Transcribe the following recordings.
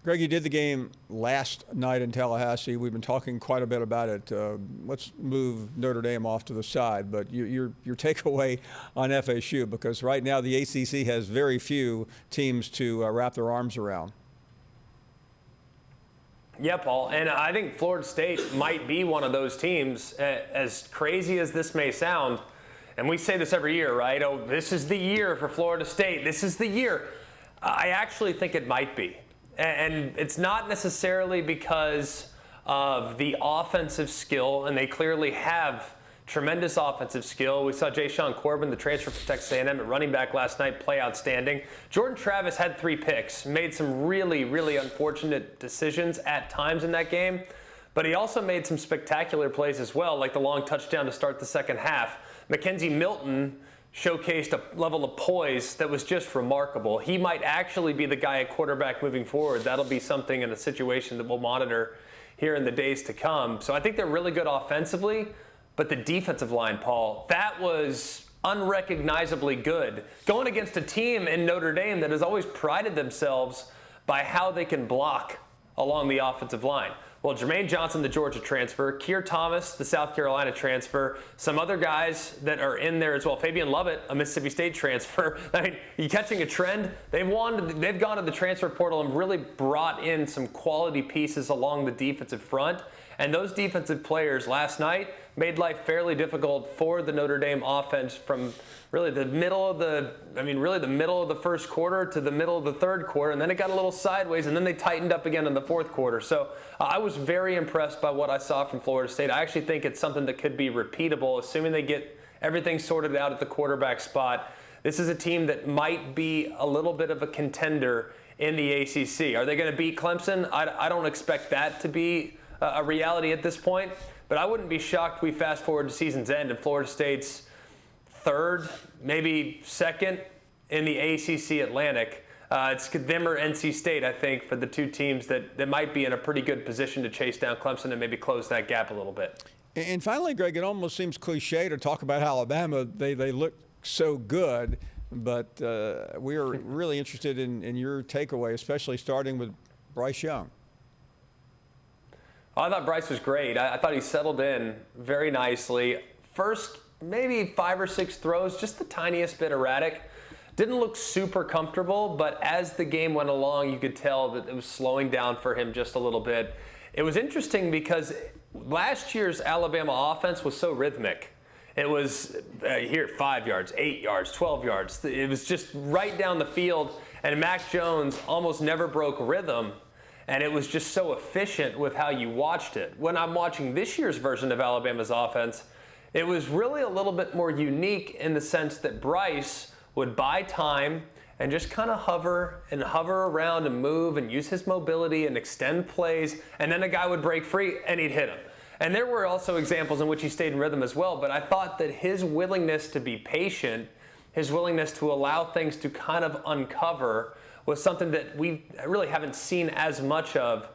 Greg, you did the game last night in Tallahassee. We've been talking quite a bit about it. Let's move Notre Dame off to the side. But your takeaway on FSU, because right now the ACC has very few teams to wrap their arms around. Yeah, Paul, and I think Florida State might be one of those teams, as crazy as this may sound, and we say this every year, right? Oh, this is the year for Florida State. This is the year. I actually think it might be. And it's not necessarily because of the offensive skill, and they clearly have tremendous offensive skill. We saw Jay-Sean Corbin, the transfer from Texas A&M at running back last night, play outstanding. Jordan Travis had 3 picks, made some really, really unfortunate decisions at times in that game, but he also made some spectacular plays as well, like the long touchdown to start the second half. Mackenzie Milton showcased a level of poise that was just remarkable. He might actually be the guy at quarterback moving forward. That'll be something in a situation that we'll monitor here in the days to come. So I think they're really good offensively, but the defensive line, Paul, that was unrecognizably good. Going against a team in Notre Dame that has always prided themselves by how they can block along the offensive line. Well, Jermaine Johnson, the Georgia transfer, Keir Thomas, the South Carolina transfer, some other guys that are in there as well. Fabian Lovett, a Mississippi State transfer. I mean, you catching a trend? They've gone to the transfer portal and really brought in some quality pieces along the defensive front. And those defensive players last night made life fairly difficult for the Notre Dame offense from really the middle of the first quarter to the middle of the third quarter, and then it got a little sideways, and then they tightened up again in the fourth quarter. So I was very impressed by what I saw from Florida State. I actually think it's something that could be repeatable, assuming they get everything sorted out at the quarterback spot. This is a team that might be a little bit of a contender in the ACC. Are they going to beat Clemson? I don't expect that to be a reality at this point, but I wouldn't be shocked we fast forward to season's end and Florida State's third, maybe second in the ACC Atlantic. It's them or NC State, I think, for the two teams that might be in a pretty good position to chase down Clemson and maybe close that gap a little bit. And finally, Greg, it almost seems cliche to talk about Alabama. They look so good, but we are really interested in your takeaway, especially starting with Bryce Young. I thought Bryce was great. I thought he settled in very nicely. First, maybe 5 or 6 throws, just the tiniest bit erratic. Didn't look super comfortable, but as the game went along, you could tell that it was slowing down for him just a little bit. It was interesting because last year's Alabama offense was so rhythmic. It was here 5 yards, 8 yards, 12 yards. It was just right down the field, and Mac Jones almost never broke rhythm. And it was just so efficient with how you watched it. When I'm watching this year's version of Alabama's offense, it was really a little bit more unique in the sense that Bryce would buy time and just kind of hover around and move and use his mobility and extend plays, and then a guy would break free and he'd hit him. And there were also examples in which he stayed in rhythm as well, but I thought that his willingness to be patient, his willingness to allow things to kind of uncover was something that we really haven't seen as much of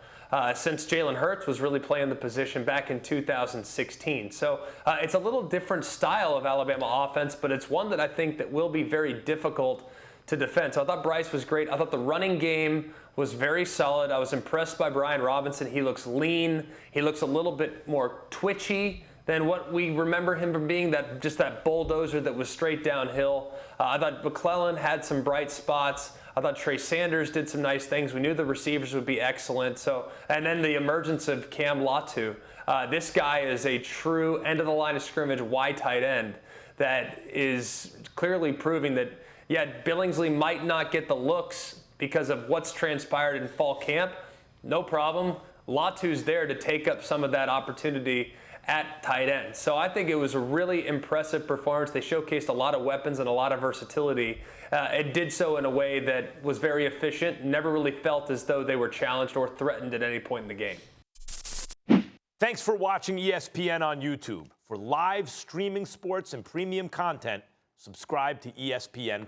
since Jalen Hurts was really playing the position back in 2016. So it's a little different style of Alabama offense, but it's one that I think that will be very difficult to defend. So I thought Bryce was great. I thought the running game was very solid. I was impressed by Brian Robinson. He looks lean. He looks a little bit more twitchy than what we remember him from being, that bulldozer that was straight downhill. I thought McClellan had some bright spots. I thought Trey Sanders did some nice things. We knew the receivers would be excellent. And then the emergence of Cam Latu. This guy is a true end of the line of scrimmage wide tight end that is clearly proving that, yeah, Billingsley might not get the looks because of what's transpired in fall camp. No problem. Latu's there to take up some of that opportunity at tight end. So I think it was a really impressive performance. They showcased a lot of weapons and a lot of versatility. It did so in a way that was very efficient, never really felt as though they were challenged or threatened at any point in the game. Thanks for watching ESPN on YouTube. For live streaming sports and premium content, subscribe to ESPN+.